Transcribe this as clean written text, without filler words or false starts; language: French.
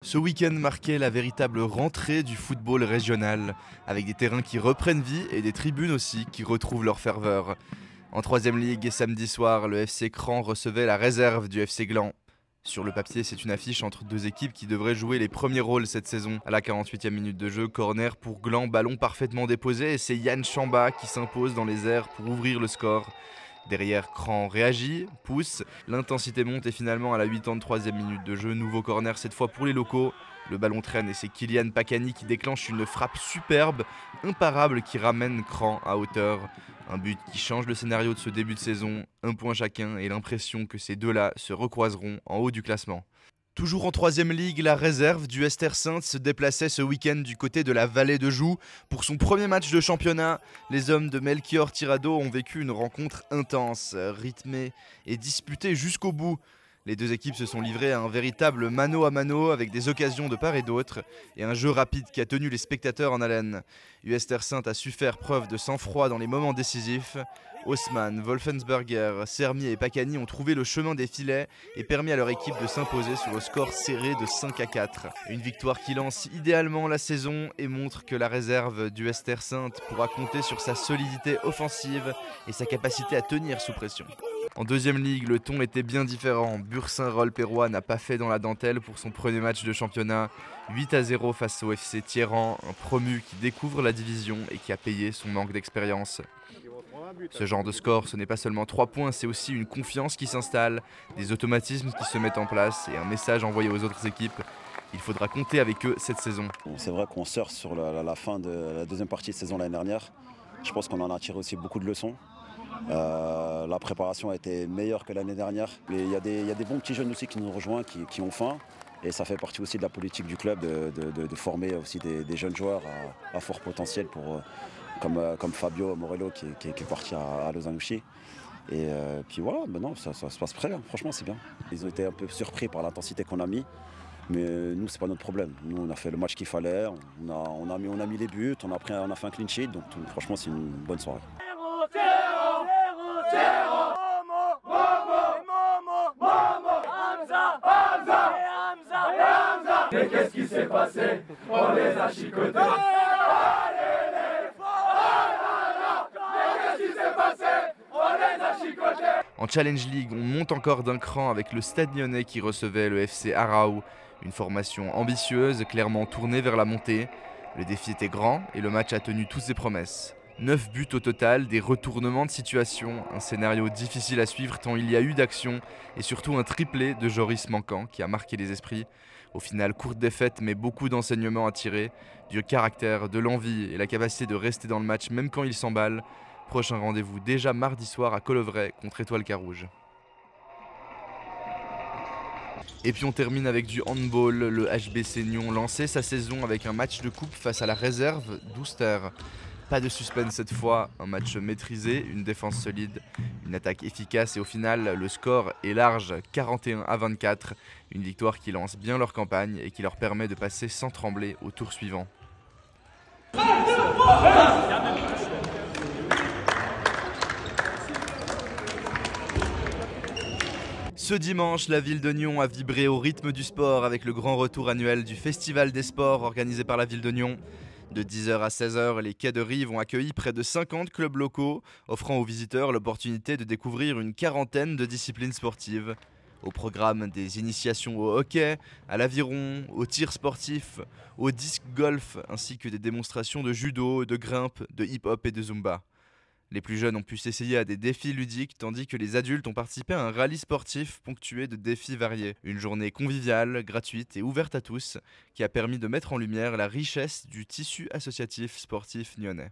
Ce week-end marquait la véritable rentrée du football régional, avec des terrains qui reprennent vie et des tribunes aussi qui retrouvent leur ferveur. En 3ème Ligue, samedi soir, le FC Cran recevait la réserve du FC Gland. Sur le papier, c'est une affiche entre deux équipes qui devraient jouer les premiers rôles cette saison. À la 48e minute de jeu, corner pour Gland, ballon parfaitement déposé et c'est Yann Chamba qui s'impose dans les airs pour ouvrir le score. Derrière, Cran réagit, pousse, l'intensité monte et finalement à la 83e minute de jeu, nouveau corner cette fois pour les locaux. Le ballon traîne et c'est Kylian Pakani qui déclenche une frappe superbe, imparable qui ramène Cran à hauteur. Un but qui change le scénario de ce début de saison, un point chacun et l'impression que ces deux-là se recroiseront en haut du classement. Toujours en 3ème Ligue, la réserve du Ester-Sainte se déplaçait ce week-end du côté de la Vallée de Joux. Pour son premier match de championnat, les hommes de Melchior Tirado ont vécu une rencontre intense, rythmée et disputée jusqu'au bout. Les deux équipes se sont livrées à un véritable mano à mano avec des occasions de part et d'autre et un jeu rapide qui a tenu les spectateurs en haleine. Ester-Sainte a su faire preuve de sang-froid dans les moments décisifs. Haussmann, Wolfensberger, Sermier et Pakani ont trouvé le chemin des filets et permis à leur équipe de s'imposer sur le score serré de 5-4. Une victoire qui lance idéalement la saison et montre que la réserve du Ester-Sainte pourra compter sur sa solidité offensive et sa capacité à tenir sous pression. En 2ème Ligue, le ton était bien différent. Bursin-Roll-Pérois n'a pas fait dans la dentelle pour son premier match de championnat. 8-0 face au FC Thieran, un promu qui découvre la division et qui a payé son manque d'expérience. Ce genre de score, ce n'est pas seulement 3 points, c'est aussi une confiance qui s'installe, des automatismes qui se mettent en place et un message envoyé aux autres équipes. Il faudra compter avec eux cette saison. C'est vrai qu'on surfe sur la fin de la deuxième partie de saison l'année dernière. Je pense qu'on en a tiré aussi beaucoup de leçons. La préparation a été meilleure que l'année dernière. Mais il y a des bons petits jeunes aussi qui nous ont rejoints, qui ont faim. Et ça fait partie aussi de la politique du club de former aussi des jeunes joueurs à fort potentiel comme Fabio Morello qui est parti à Lausanne-Ouchy. Et puis voilà, non, ça se passe très bien, franchement c'est bien. Ils ont été un peu surpris par l'intensité qu'on a mis, mais nous c'est pas notre problème. Nous on a fait le match qu'il fallait, on a mis les buts, on a fait un clean sheet, donc franchement c'est une bonne soirée. Mais qu'est-ce qui s'est passé? On les a chicotés. En Challenge League, on monte encore d'un cran avec le Stade Lyonnais qui recevait le FC Arau. Une formation ambitieuse, clairement tournée vers la montée. Le défi était grand et le match a tenu toutes ses promesses. 9 buts au total, des retournements de situation, un scénario difficile à suivre tant il y a eu d'action et surtout un triplé de Joris Manquant qui a marqué les esprits. Au final, courte défaite mais beaucoup d'enseignements à tirer, du caractère, de l'envie et la capacité de rester dans le match même quand il s'emballe. Prochain rendez-vous déjà mardi soir à Colovray contre Étoile Carouge. Et puis on termine avec du handball. Le HBC Nyon lançait sa saison avec un match de coupe face à la réserve d'Ouster. Pas de suspense cette fois, un match maîtrisé, une défense solide, une attaque efficace et au final le score est large, 41-24. Une victoire qui lance bien leur campagne et qui leur permet de passer sans trembler au tour suivant. Ce dimanche, la ville de Nyon a vibré au rythme du sport avec le grand retour annuel du Festival des sports organisé par la ville de Nyon. De 10h à 16h, les quais de Rive ont accueilli près de 50 clubs locaux, offrant aux visiteurs l'opportunité de découvrir une quarantaine de disciplines sportives. Au programme des initiations au hockey, à l'aviron, au tir sportif, au disc golf, ainsi que des démonstrations de judo, de grimpe, de hip-hop et de zumba. Les plus jeunes ont pu s'essayer à des défis ludiques, tandis que les adultes ont participé à un rallye sportif ponctué de défis variés. Une journée conviviale, gratuite et ouverte à tous, qui a permis de mettre en lumière la richesse du tissu associatif sportif nyonnais.